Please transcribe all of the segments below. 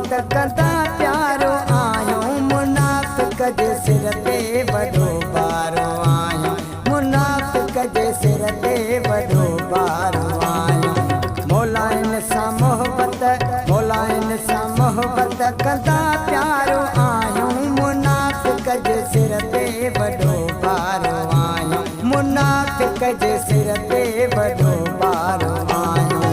मोहब्बत कंदा प्यारो आयो मुनाफिक जे सिर ते वॾो बारो आयो मुनाफिक जे सिर ते वॾो बारो आयो मौलाइन सां मोहब्बत कंदा प्यारो आयो मुनाफिक जे सिर ते वॾो बारो आयो मुनाफिक जे सिर ते वॾो बारो आयो।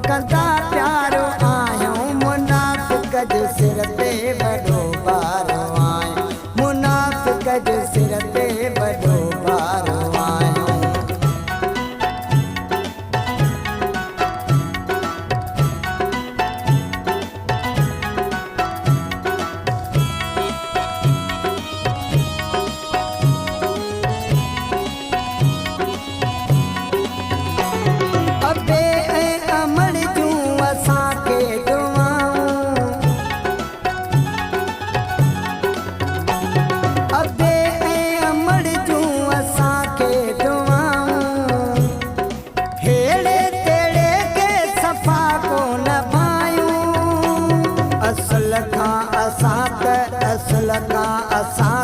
कंदा प्यारो आयो मुनाफिक जे सिर ते वॾो बारो आयो मुनाफिक जे सिर ते वॾो बारो आयो। असां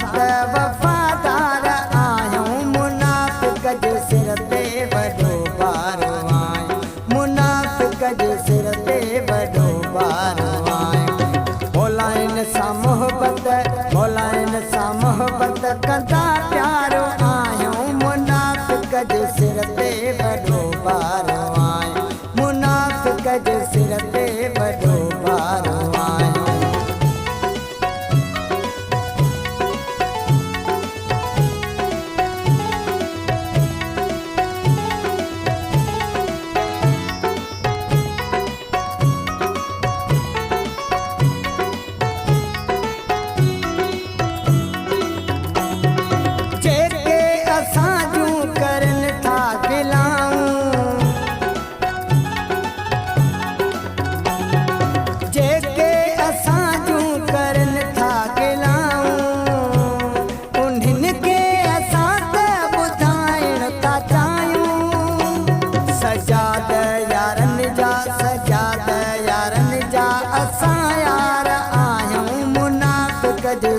वफ़ादार आहियूं मुनाफिक जे सिर ते वॾो बारो आयो मुनाफिक जे सिर ते वॾो बारो आयो मौलाइन सां मोहब्बत कंदा प्यारो आहियूं मुनाफिक जे सिर ते वॾो बारो आयो मुनाफिक जे सिर ते वॾो बारो आयो।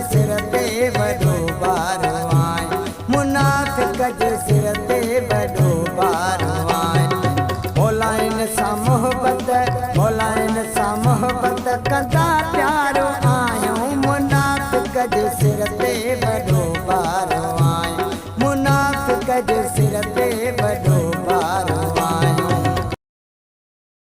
सिर ते वॾो बारो आयो मुनाफिक जे सिर ते वॾो बारो आयो मौलाइन सां मोहब्बत कंदा प्यारो आयो मुनाफिक जे सिर ते वॾो बारो